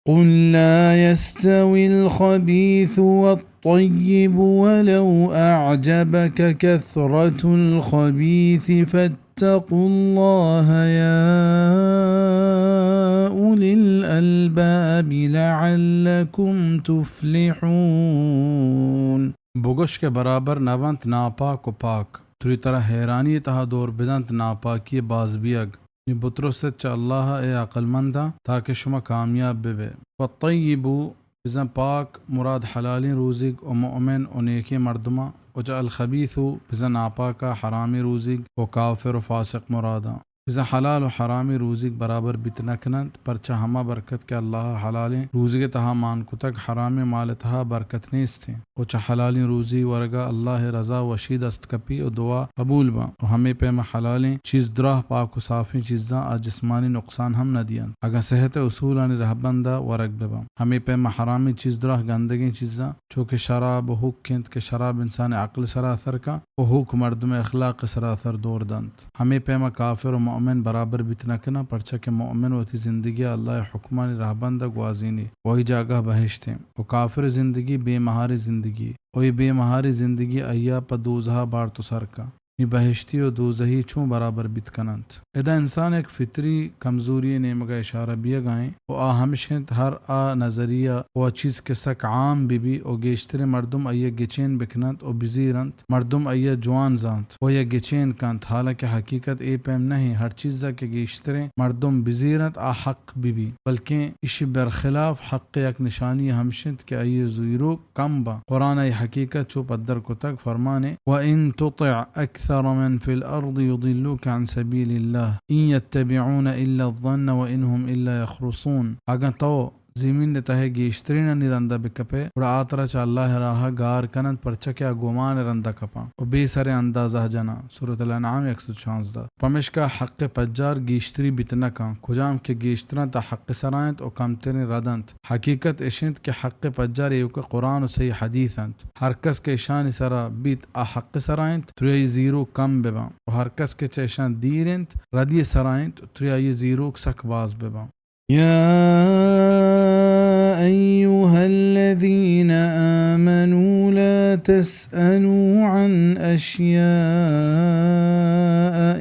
قل لا يستوي الخبيث والطيب ولو أعجبك كثرة الخبيث فاتقوا الله يا أولي الألباب لعلكم تفلحون. بگوش کے برابر نونت ناپاک و پاک توری طرح حیرانی تہا دور بدنت ناپاکی باز بیگ نی بطرس چ اللہ اے عقل مندہ تاکہ شما کامیاب بے. والطیبو بزن پاک مراد حلالی روزگ و مؤمن و نیکی مردمہ وجا الخبیثو بزن ناپاکا حرامی روزگ و کافر و فاسق مرادا. بزن حلال و حرامی روزگ برابر بتنکنند پرچہ ہما برکت کے اللہ حلالیں روزگ تہا مان کتک حرام مال تہا برکت نیستیں وچہ حلالی روزی ورگا اللہ رضا وشید است کپی و دعا قبول با و ہمیں پیما حلالیں چیز دراہ پاک و صافی چیزاں آ جسمانی نقصان ہم نہ دیاں اگر صحت اصولانی رہبندہ ورگ ببا. ہمیں پیما حرامی چیز دراہ گندگی چیزاں چونکہ شراب و حق کند کہ شراب انسان عقل سراسر کا و حق مردم اخلاق سراسر دور دند. ہمیں پیما کافر و مؤمن برابر بیتنکنا پرچہ کہ مؤمن وتی زندگی اللہ حکمانی رہبندہ گوازینی وہی جاگہ بہشتیں و کافر زندگی بے مہاری زندگی وہی بے مہاری زندگی ایا پا دوزہا بار تو سر کا نی بہشتی و دوزہی چون برابر بیتکنند. ادا انسان ایک فطری کمزوری نیمگا اشارہ بیا گائیں و ہمشنت ہر نظریہ و چیز کے سک عام بی و گیشتر مردم ایا گچین بکنند و بزیرند مردم ایا جوان زانت و یا گچین کانت حالانکہ حقیقت اے پیم نہیں ہر چیزہ کے گیشتر مردم بزیرند حق بی بلکہ اسی برخلاف حق یک نشانی ہمشنت کہ ایا زیرو کم با. قرآن ای حقیقت چو پدر کو تک فرمانے وَإِن تُطِعْ أَكْثَرَ مَن فِي الْأَرْضِ يُضِلُّوكَ عَن سَبِيلِ اللَّهِ إِن يَتَّبِعُونَ إِلَّا الظَّنَّ وَإِنْ هُمْ إِلَّا يَخْرُصُونَ. اگر تو زمین تہے گیشترین نرندہ بکپے اور آترا چا اللہ راہ گار کنند پرچہ کیا گمان رندہ کپا و بے سر اندازہ جنا. سورۃ الانعام 116. پمشکا حق پجار گیشتری بتنکا کجام کے گیشتران تا حق سرائنت و کمترین ردنت. حقیقت اشنت کہ حق پجار ایوک قرآن و صحیح حدیثنت. ہر کس کے شان سرا بیت حق سرائنت تری زیرو کم ببا و ہر کس کے چشان دیرنت ردی سرائنت تری زیرو سک باز ببا. يا أيها الذين آمنوا لا تسألوا عن أشياء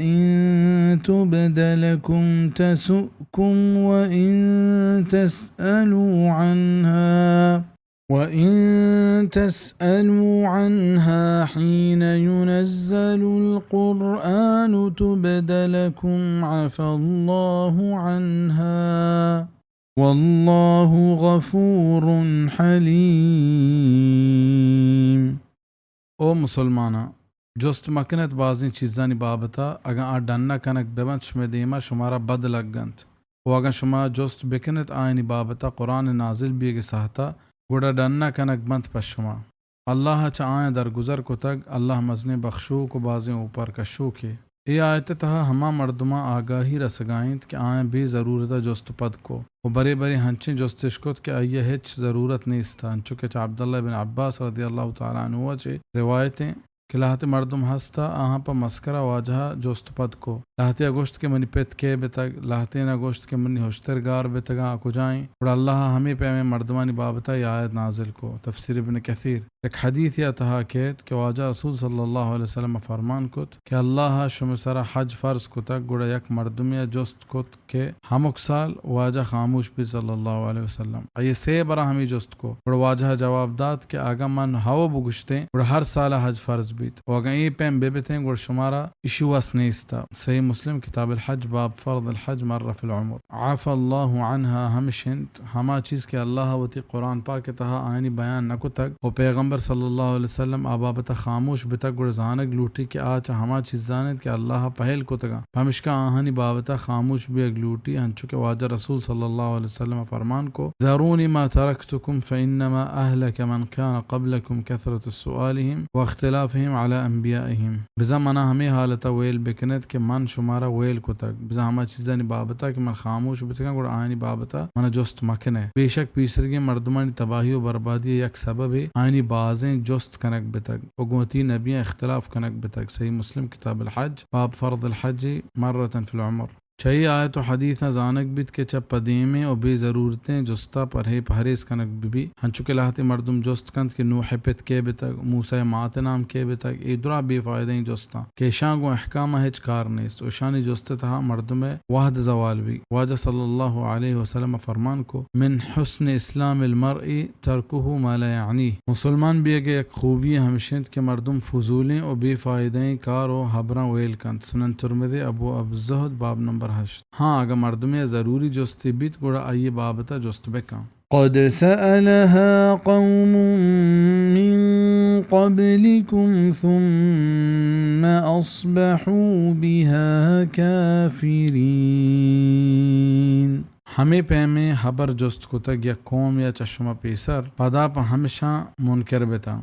إن تبد لكم تسؤكم وإن تسألوا عنها حين ينزل القرآن تبد لكم عفى الله عنها والله غفور حلیم. او مسلمانا جست مکنت بازی چیزانی بابتا اگر آ ڈننا کنک ببند شما دیما شمارا بد لگند و اگر شما جست بکنت آئینی بابتا قرآن نازل بیگ ساہتا گوڑا ڈننا کنک بند پس شما اللہ چا آئیں در گزر کو تک اللہ مزنے بخشو کو بازیں اوپر کشو کے. ای آیت تہا ہما مردمہ آگاہی رسگائند کہ آئیں بے ضرورت جست پد کو و برے برے ہنچیں جستش کت کہ آئیے ہچ ضرورت نیستا. چونکہ عبداللہ بن عباس رضی اللہ تعالیٰ عنہ چے روایتیں کہ لہتے مردم ہستا آہاں پا مسکرہ واجہا جست پد کو لہتے گوشت کے منی پیت کے بتگ لہتے نا گوشت کے منی ہوشتر گار بتگا کو جائیں اور اللہ ہمیں پہ ہمیں مردمانی بابتا یہ آیت نازل کو. تفسیر ابن کثیر ایک حدیث یا تہا کہت کہ واجہ رسول صلی اللہ علیہ وسلم فرمان کت کہ اللہ شم سرا حج فرض کو تک گوڑا یک مردمیہ جست کت کہ ہمک سال واجہ خاموش بھی صلی اللہ علیہ وسلم یہ سے برا ہمیں جست کو اور واجہ جواب داد کہ آگا من ہوا بگشتیں اور ہر سالہ حج فرض بیت و اگر یہ پیم بے بیتیں گوڑ شمارا اشواس نیستا. صحیح مسلم کتاب الحج باب فرض الحج مرہ فی العمر. عفا اللہ عنہا ہمشنت ہما چیز کہ اللہ وتی قرآن پاک تہا آئینی بیان نکو تک و پیغمبر صلی اللہ علیہ وسلم آبابتا خاموش بتک گوڑ زانگ لوٹی کہ آچا ہما چیز زانت کہ اللہ پہل کو تگا ہمشکا آہنی بابتا خاموش بھی اگ لوٹی ہنچو کہ واجہ رسول صلی اللہ علیہ وسلم فرمان کو ذرونی ما ترکتکم فإنما اہلک من کان قبلکم کثرت السؤالہم واختلافہم علی انبیائہم. بزا منا ہمیں حالتا ویل بکنت کہ من شمارا ویل کو تک بزا ہما چیزانی بابتا کہ من خاموش بتگا گوڑ آئینی بابتا من جست مکنے. بے شک پیسرگی مردمانی تباہی و بربادی یک سبب ہے آئینی بازیں جست کنک بتگ و گوتی نبیاں اختلاف کنک بتگ. صحیح مسلم کتاب الحج باب فرض الحج مرة فی العمر. چاہیے آیت و حدیث زانک بیت کے چپ پدیمیں اور بے ضرورتیں جستا پرہیز کنک بھی ہنچو کے لاہتے مردم جست کند کہ نوح پت کے بتک موسیٰ مات نام کے بتک ایدرا بے فائدیں جستا کہ شانگو احکامہ ہچ کار نیست وشانی جست تہا مردم وحد زوال بھی واجہ صلی اللہ علیہ وسلم فرمان کو من حسن اسلام المرء ترکہ ما لا یعنی مسلمان بھی اگے ایک خوبی ہمشند کے مردم فضولیں اور بے فائدیں کار و حبراں ویل کند سنن ترمذی ابو الزہد باب نمبر 8 ہاں اگر مردم ضروری جستی بیت گوڑا آئیے بابتا جست بکا قد سألها قوم من قبلكم ثم أصبحوا بها كافرين ہمیں پیمیں حبر جست کو تک یا قوم یا چشمہ پیسر پدا پا ہمیشہ منکر بتا